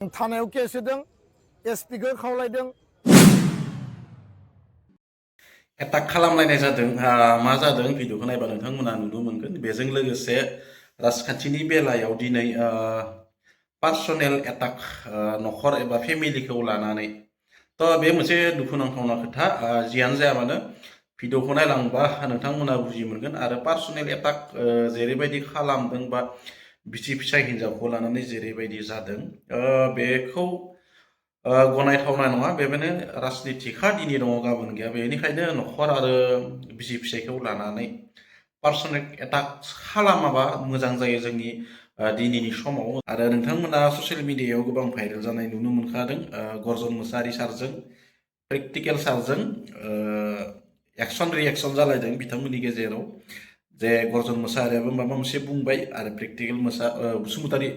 थानायाव केस होदों एसपिखौ खावलायदों एटाक खालामलायनाय जादों मा जादों भिडिअखौ नायबा नोंथांमोना नुनो मोनगोन बेजों लोगोसे राजखान्थिनि बेलायाव दिनै पार्सनेल एटाक नखर एबा फेमिलिखौ लानानै बे मोनसे दुखुनांथावना खोथा जियानो जाया मानो भिडिअखौ नायलांबा नोंथांमोना बुजि मोनगोन आरो पार्सनेल एटाक जेरैबायदि खालामदों बा बिसि फिसाय हिनजावखौ लानानै जेरैबायदि जादों बेखौ गनायथावना नङा बेबायनो राजनितिखा दिनै दङ गाबोन गैया बेनिखायनो नखर आरो बिसि फिसायखौ लानानै पार्सनेल एटाक खालामाबा मोजां जायो जोंनि दिनैनि समाव आरो नोंथांमोना ससियेल मिडियायाव गोबां भाइरेल जानाय नुनो मोनखादों गर्जन मोसाहारि सारजों प्रेक्टिकेल सारजों एक्सन रिएक्सन जालायदों बिथांमोननि गेजेराव जे गर्जन मोसाहारियाबो माबा मोनसे बुंबाय आरो प्रेक्टिकेल बसुमतारी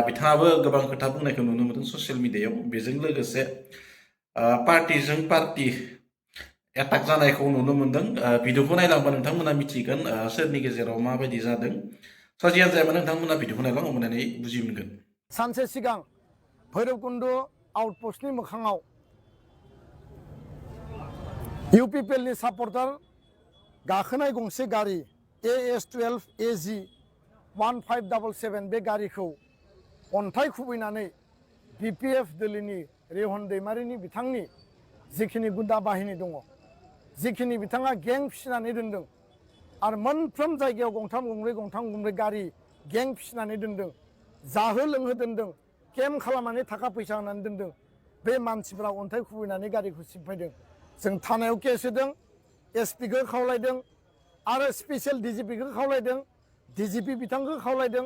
बिथाङाबो गोबां खोथा बुंनायखौ नुनो मोनदों ससियेल मिडियायाव बेजों लोगोसे पार्टिजों पार्टि एटाक जानायखौ नुनो मोनदों भिडिअखौ नायलांबा नोंथांमोना मिथिगोन सोरनि गेजेराव माबायदि जादों जियानो जाया मानो नोंथांमोना भिडिअखौ नायलां अब्लानो बुजि मोनगोन। सानसे सिगां भैरबकुंड आउटपोस्टनि मोखाङाव इउपिपिएलनि सापर्टार गाखोनाय गंसे गारि AS12 AG 1577 बे गारिखौ अन्थाइ खुबैनानै BPF दोलोनि रेहन दैमारिनि बिथांनि जिखिनि गुन्दा बाहिनी दङ जिखिनि बिथाङा गें फिसिनानै दोनदों आरो मोनफ्रोम जायगायाव गंथाम गंब्रै गारि गें फिसिनानै दोनदों जाहो लोंहो दोनदों केम्प खालामनानै थाखा फैसा होनानै दोनदों बे मानसिफ्रा अन्थाइ खुबैनानै गारिखौ सिफायदों जों थानायाव केस होदों एसपिखौ खावलायदों आरो स्पेसियेल DGPखौ खावलायदों DGP बिथांखौ खावलायदों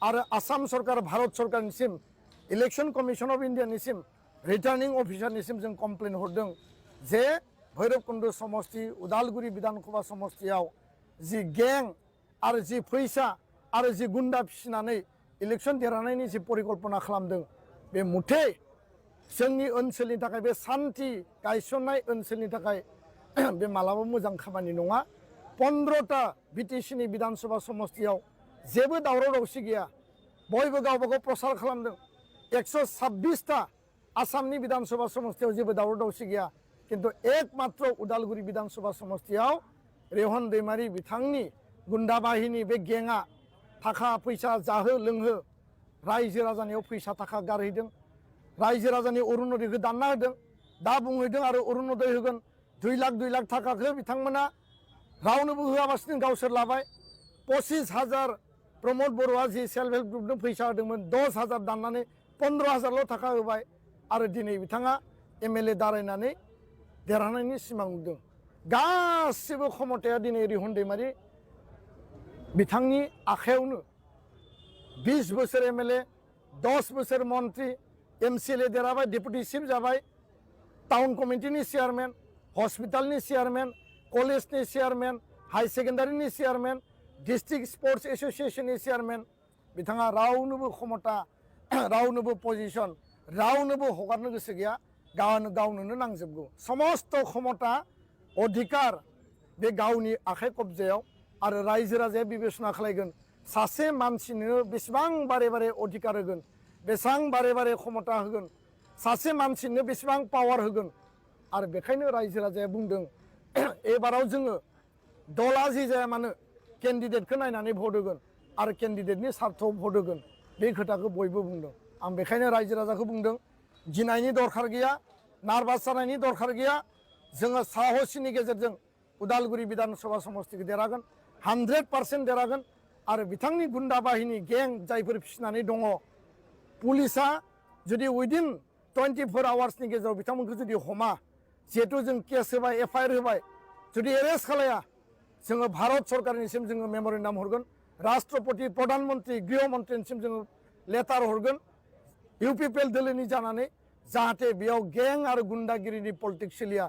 आरो आसाम सरकार भारत सरकारनिसिम इलेक्शन कमिशन अफ इन्डियानिसिम रिटार्निं अफिसारनिसिम जों कमप्लेन हरदों जे भैरबकुंड समष्टि उदालगुरि विधानसभा समष्टियाव जि गें आरो जि फैसा आरो जि गुन्दा फिसिनानै इलेक्शन देरहानायनि जि परिकल्पना खालामदों बे मुथे जोंनि ओनसोलनि थाखाय बे सान्थि गायसननाय ओनसोलनि थाखाय बे मालाबा मोजां खामानि नङा 15टा बिटिसिनि विधानसभा समष्टियाव जेबो दावराव दावसि गैया बयबो गावबागाव प्रसार खालामदों 126टा आसामनि विधानसभा समष्टियाव जेबो दावराव दावसि गैया किन्तु एकमात्र उदालगुरि विधानसभा समष्टियाव रेहन दैमारी बिथांनि गुन्दा बाहिनी बे गेंआ थाखा फैसा जाहो लोंहो रायजो राजानियाव फैसा थाखा गारहैदों रायजो राजानि अरुनदयखौ दानना होदों दा बुंहैदों आरो अरुनदय होगोन 2 लाख थाखाखौ बिथांमोना रावनोबो होआबासिनो गावसोर लाबाय 25,000 प्रमोद बर'आ जि सेल्फ हेल्प ग्रुपनो फैसा होदोंमोन 10,000 दाननानै 15,000ल' थाखा होबाय आरो दिनै बिथाङा MLA दारायनानै देरहानायनि सिमां नुदों गासिबो क्षमताया दिनै रेहन दैमारी बिथांनि आखायावनो 20 बोसोर MLA 10 बोसोर मन्त्रि MCLA देरहाबाय डेपुटि चिफ जाबाय टाउन कमिटिनि चेयारमेन हस्पिटालनि चेयारमेन कलेजनि चेयारमेन हाई सेकेन्डारिनि चेयारमेन डिस्ट्रिक्ट स्पर्ट्स एसोसिएशननि चेयारमेन बिथाङा रावनोबो क्षमता रावनोबो पजिशन रावनोबो हगारनो गोसो गैया गावनो नांजोबगौ समस्त क्षमता अधिकार बे गावनि आखाइ कब्जायाव आरो रायजो राजाया बिबेचना खालायगोन सासे मानसिनो बेसेबां बारे बारे अधिकार होगोन बेसेबां बारे बारे क्षमता होगोन सासे मानसिनो बेसेबां पावार होगोन आरो बेखायनो रायजो राजाया बुंदों एबाराव जोङो दला जि जाया मानो केन्डिडेटखौ नायनानै भट होगोन आरो केन्डिडेटनि सार्थआव भट होगोन बे खोथाखौ बयबो बुंदों आं बेखायनो रायजो राजाखौ बुंदों गिनायनि दरखार गैया नार्भास जानायनि दरखार गैया जोङो साहसनि गेजेरजों उदालगुरि विधानसभा समष्टिखौ देरहागोन 100% देरहागोन आरो बिथांनि गुन्दा बाहिनी गें जायफोर फिसिनानै दङ पुलिसा जुदि उइदिन 24 आवार्सनि गेजेराव बिथांमोनखौ जुदि हमा जिहेतु जों केस होबाय FIR होबाय जुदि एरेस्ट खालाया जोङो भारत सरकारनिसिम जोङो मेम'रेन्डाम हरगोन राष्ट्रपति प्रधानमन्त्री गृह मन्त्रिनिसिम जोङो लेटार हरगोन इउपिपिएल दोलोनि जानानै जाहाथे बेयाव गें आरो गुन्दागिरिनि पलिटिक्स सोलिया